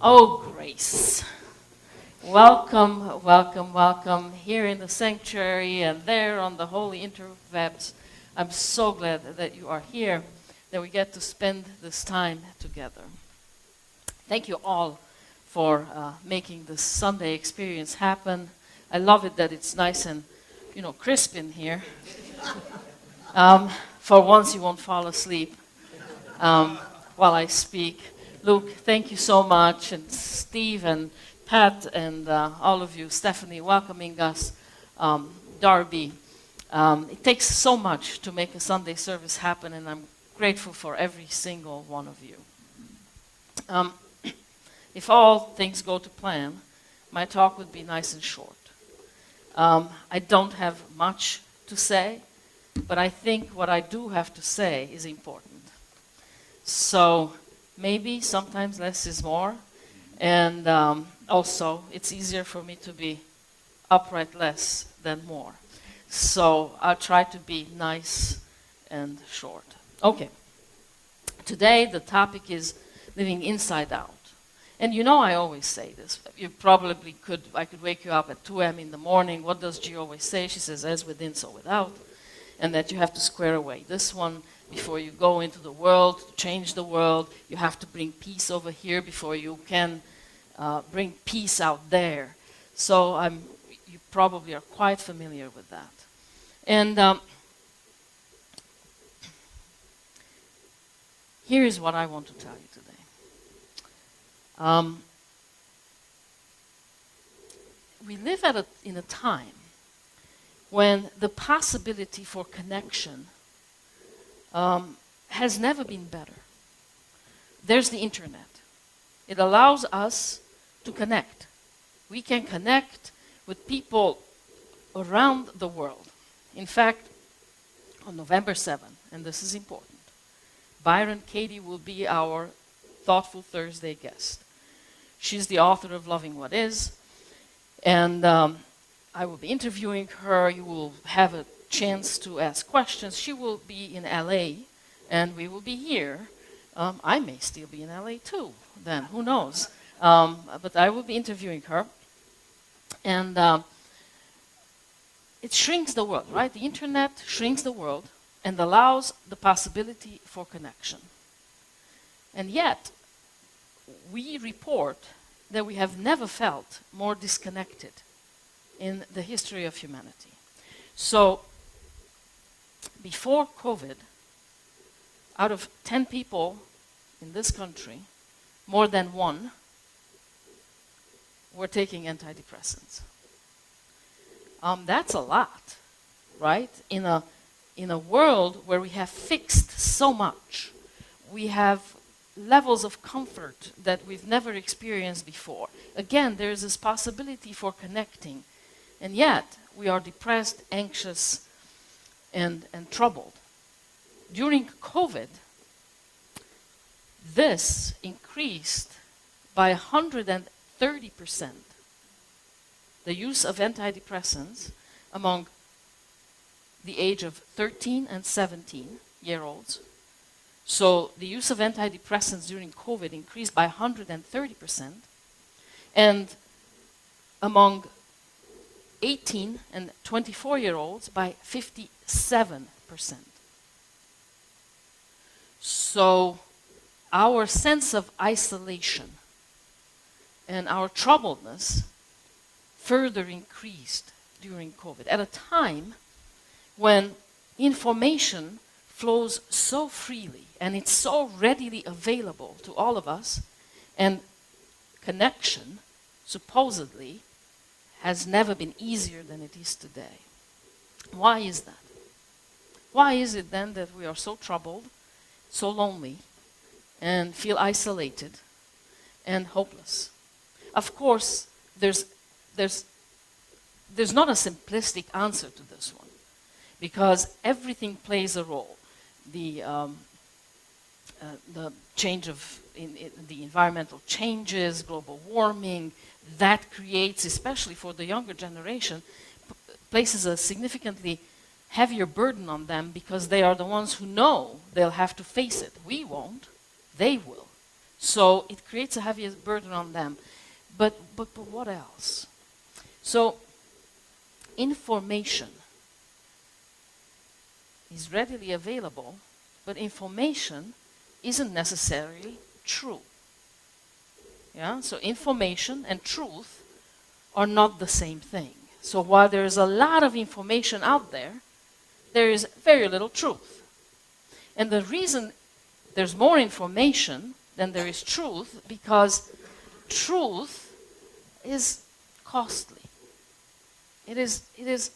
Oh, grace. Welcome, welcome, welcome here in the sanctuary and there on the holy interwebs. I'm so glad that you are here, that we get to spend this time together. Thank you all for making this Sunday experience happen. I love it that it's nice and, crisp in here. For once you won't fall asleep while I speak. Luke, thank you so much, and Steve and Pat and all of you, Stephanie, welcoming us, Darby. It takes so much to make a Sunday service happen, and I'm grateful for every single one of you. If all things go to plan, my talk would be nice and short. I don't have much to say, but I think what I do have to say is important. So maybe sometimes less is more, and also it's easier for me to be upright less than more. So I'll try to be nice and short. Okay. Today the topic is living inside out. And I always say this. You probably I could wake you up at 2 a.m. in the morning. What does Gy always say? She says, as within, so without. And that you have to square away this one before you go into the world, to change the world. You have to bring peace over here before you can bring peace out there. So you probably are quite familiar with that. And here is what I want to tell you today. We live in a time when the possibility for connection has never been better. There's the internet. It allows us to connect. We can connect with people around the world. In fact, on November 7th, and this is important, Byron Katie will be our Thoughtful Thursday guest. She's the author of Loving What Is, and I will be interviewing her. You will have a chance to ask questions. She will be in LA, and we will be here. I may still be in LA too, then, who knows? But I will be interviewing her. And it shrinks the world, right? The internet shrinks the world and allows the possibility for connection. And yet, we report that we have never felt more disconnected in the history of humanity. So, before COVID, out of 10 people in this country, more than one were taking antidepressants. That's a lot, right? In a world where we have fixed so much, we have levels of comfort that we've never experienced before. Again, there is this possibility for connecting, and yet we are depressed, anxious, and troubled. During COVID, this increased by 130%, the use of antidepressants among the age of 13 and 17-year-olds. So the use of antidepressants during COVID increased by 130%, and among 18 and 24-year-olds by 57%. So our sense of isolation and our troubledness further increased during COVID, at a time when information flows so freely and it's so readily available to all of us, and connection supposedly has never been easier than it is today. Why is that? Why is it then that we are so troubled, so lonely, and feel isolated and hopeless? Of course, there's not a simplistic answer to this one, because everything plays a role. The change of the environmental changes, global warming, that creates, especially for the younger generation, places a significantly heavier burden on them, because they are the ones who know they'll have to face it. We won't, they will. So it creates a heavy burden on them. But what else? So information is readily available, but information isn't necessarily true. Yeah? So information and truth are not the same thing. So while there is a lot of information out there, there is very little truth. And the reason there's more information than there is truth, because truth is costly. It is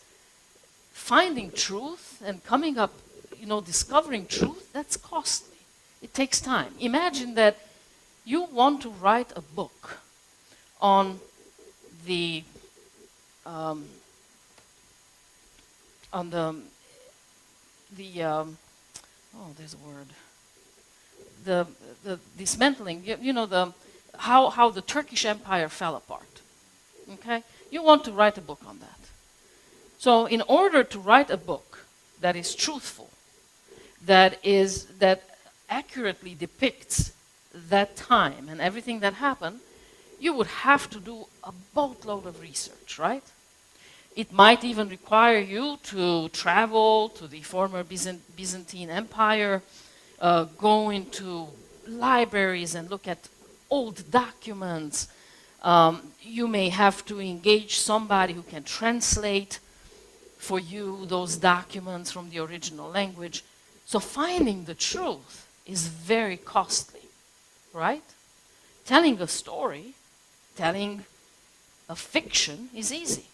finding truth and coming up, discovering truth, that's costly. It takes time. Imagine that you want to write a book on the oh, there's a word. The dismantling, how the Turkish Empire fell apart. Okay? You want to write a book on that. So in order to write a book that is truthful, that accurately depicts that time and everything that happened, you would have to do a boatload of research, right? It might even require you to travel to the former Byzantine Empire, go into libraries and look at old documents. You may have to engage somebody who can translate for you those documents from the original language. So finding the truth is very costly, right? Telling a story, telling a fiction is easy.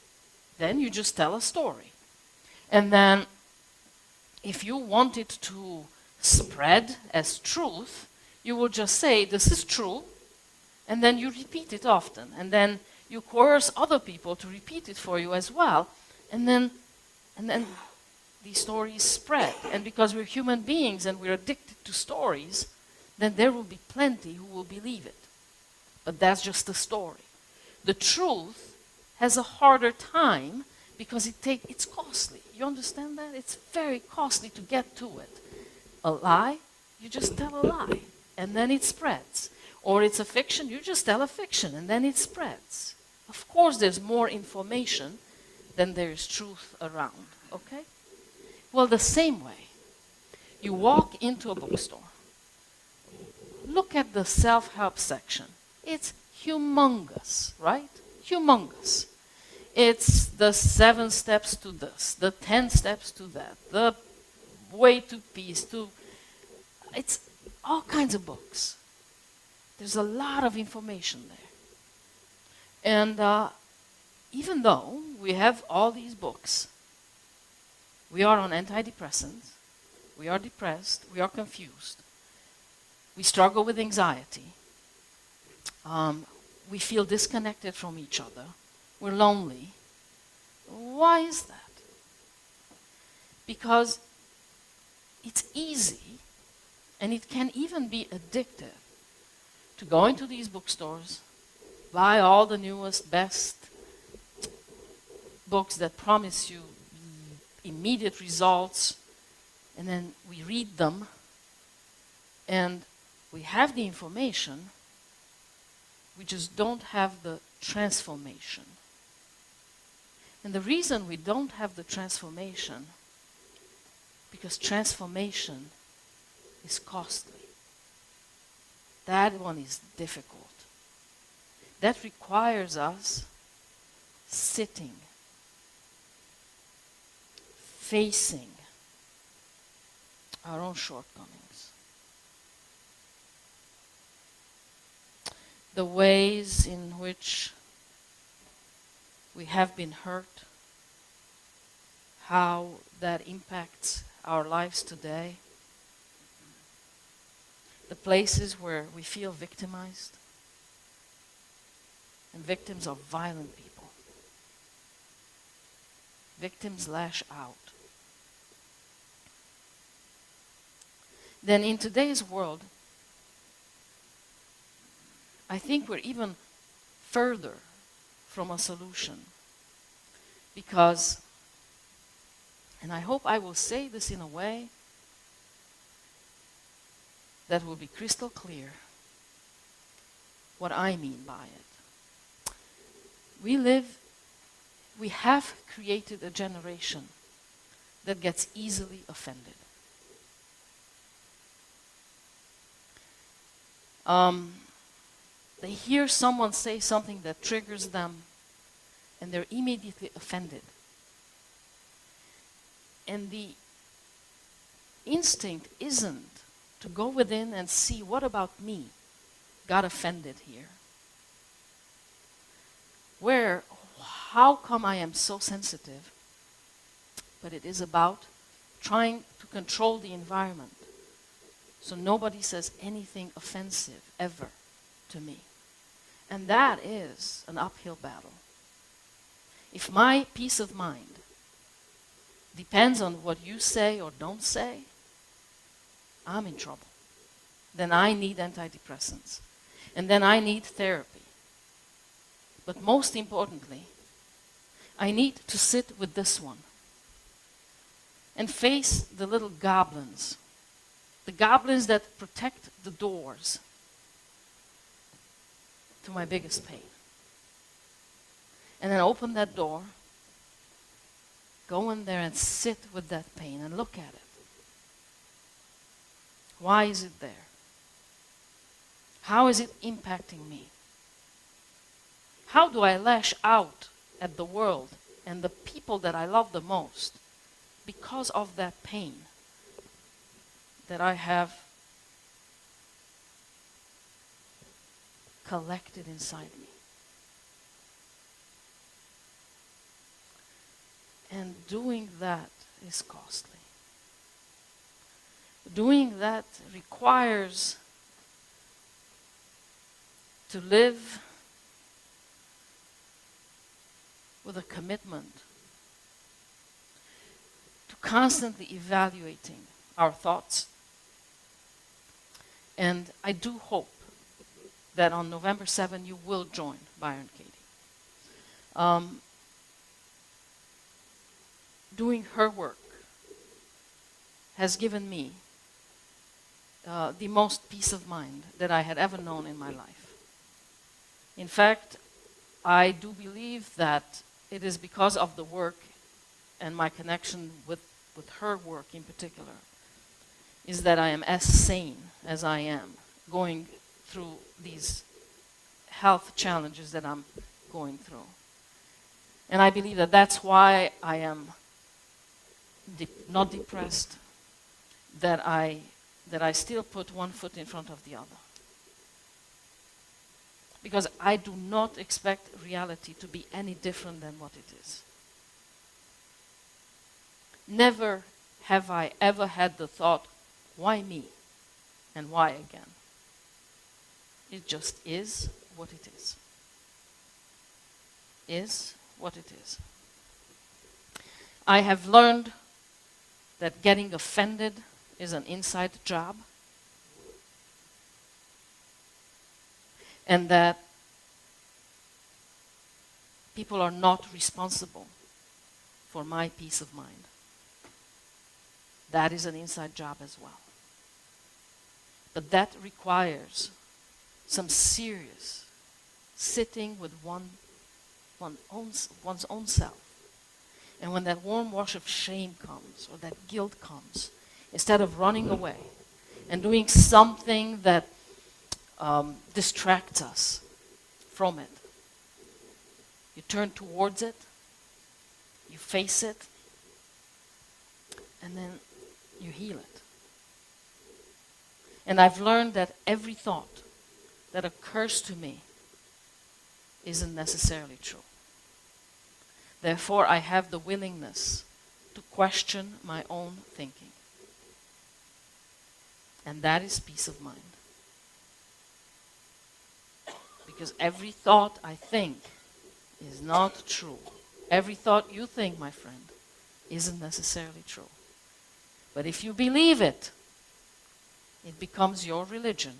Then you just tell a story. And then if you want it to spread as truth, you will just say, this is true, and then you repeat it often. And then you coerce other people to repeat it for you as well. And then these stories spread. And because we're human beings and we're addicted to stories, then there will be plenty who will believe it. But that's just a story. The truth has a harder time because it's costly. You understand that? It's very costly to get to it. A lie, you just tell a lie, and then it spreads. Or it's a fiction, you just tell a fiction, and then it spreads. Of course, there's more information than there is truth around, okay? Well, the same way, you walk into a bookstore, look at the self-help section. It's humongous, right? Humongous. It's the 7 steps to this, the 10 steps to that, the way to peace, it's all kinds of books. There's a lot of information there. And even though we have all these books, we are on antidepressants, we are depressed, we are confused, we struggle with anxiety, we feel disconnected from each other, we're lonely. Why is that? Because it's easy, and it can even be addictive, to go into these bookstores, buy all the newest, best books that promise you immediate results, and then we read them, and we have the information, we just don't have the transformation. And the reason we don't have the transformation, because transformation is costly. That one is difficult. That requires us sitting, facing our own shortcomings. The ways in which we have been hurt, how that impacts our lives today, the places where we feel victimized, and victims are violent people. Victims lash out. Then in today's world, I think we're even further from a solution. Because, and I hope I will say this in a way that will be crystal clear, what I mean by it. We have created a generation that gets easily offended. They hear someone say something that triggers them, and they're immediately offended. And the instinct isn't to go within and see, what about me got offended here? How come I am so sensitive? But it is about trying to control the environment so nobody says anything offensive ever to me. And that is an uphill battle. If my peace of mind depends on what you say or don't say, I'm in trouble. Then I need antidepressants. And then I need therapy. But most importantly, I need to sit with this one and face the little goblins, the goblins that protect the doors to my biggest pain. And then open that door, go in there and sit with that pain and look at it. Why is it there? How is it impacting me? How do I lash out at the world and the people that I love the most because of that pain that I have collected inside me? And doing that is costly. Doing that requires to live with a commitment to constantly evaluating our thoughts. And I do hope that on November 7 you will join Byron Katie. Doing her work has given me the most peace of mind that I had ever known in my life. In fact, I do believe that it is because of the work and my connection with her work in particular, is that I am as sane as I am going through these health challenges that I'm going through. And I believe that that's why I am not depressed, that I still put one foot in front of the other. Because I do not expect reality to be any different than what it is. Never have I ever had the thought, why me? And why again? It just is what it is. Is what it is. I have learned that getting offended is an inside job. And that people are not responsible for my peace of mind. That is an inside job as well. But that requires some serious sitting with one's own self. And when that warm wash of shame comes, or that guilt comes, instead of running away and doing something that distracts us from it, you turn towards it, you face it, and then you heal it. And I've learned that every thought that occurs to me isn't necessarily true. Therefore, I have the willingness to question my own thinking. And that is peace of mind. Because every thought I think is not true. Every thought you think, my friend, isn't necessarily true. But if you believe it, it becomes your religion.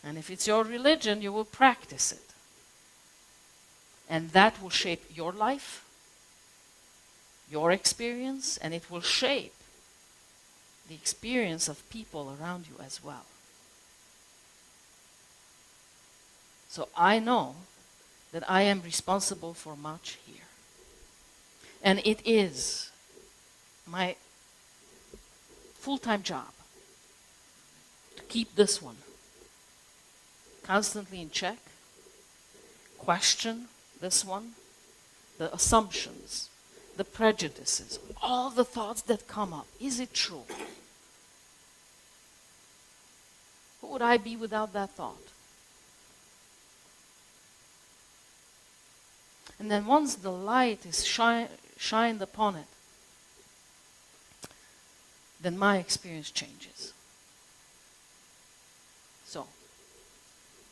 And if it's your religion, you will practice it. And that will shape your life, your experience, and it will shape the experience of people around you as well. So I know that I am responsible for much here. And it is my full-time job to keep this one constantly in check, question this one, the assumptions, the prejudices, all the thoughts that come up. Is it true? Who would I be without that thought? And then once the light is shined upon it, then my experience changes. So,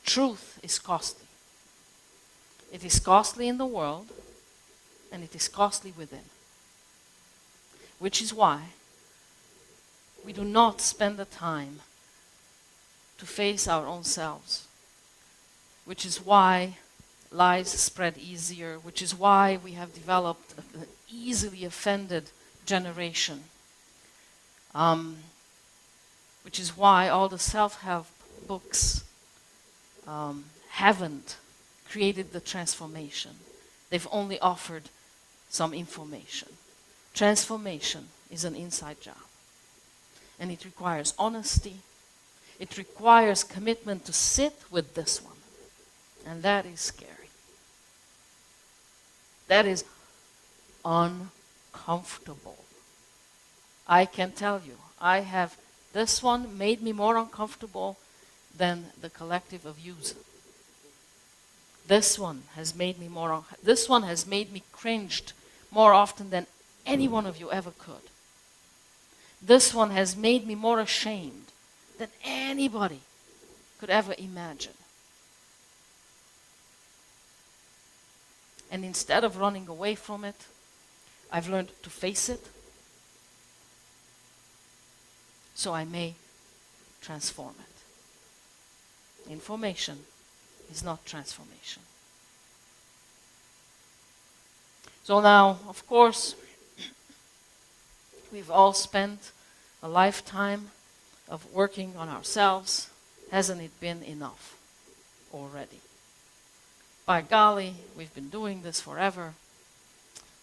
truth is costly. It is costly in the world, and it is costly within. Which is why we do not spend the time to face our own selves. Which is why lies spread easier, which is why we have developed an easily offended generation. Which is why all the self-help books haven't created the transformation. They've only offered some information. Transformation is an inside job. And it requires honesty. It requires commitment to sit with this one. And that is scary. That is uncomfortable. I can tell you, this one made me more uncomfortable than the collective of use. This one has made me cringed more often than any one of you ever could. This one has made me more ashamed than anybody could ever imagine. And instead of running away from it, I've learned to face it so I may transform it. Information is not transformation. So now, of course, we've all spent a lifetime of working on ourselves. Hasn't it been enough already? By golly, we've been doing this forever,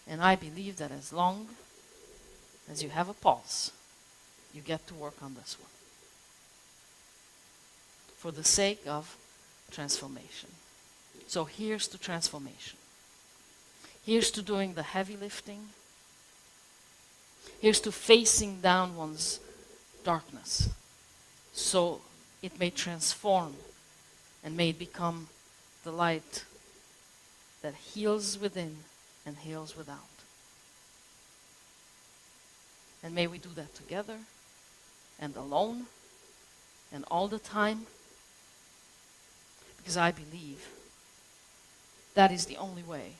and I believe that as long as you have a pulse, you get to work on this one for the sake of transformation. So here's to transformation. Here's to doing the heavy lifting. Here's to facing down one's darkness so it may transform and may become the light that heals within and heals without. And may we do that together and alone and all the time, because I believe that is the only way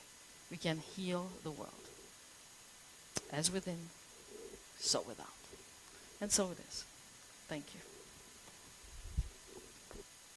we can heal the world. As within, so without. And so it is. Thank you.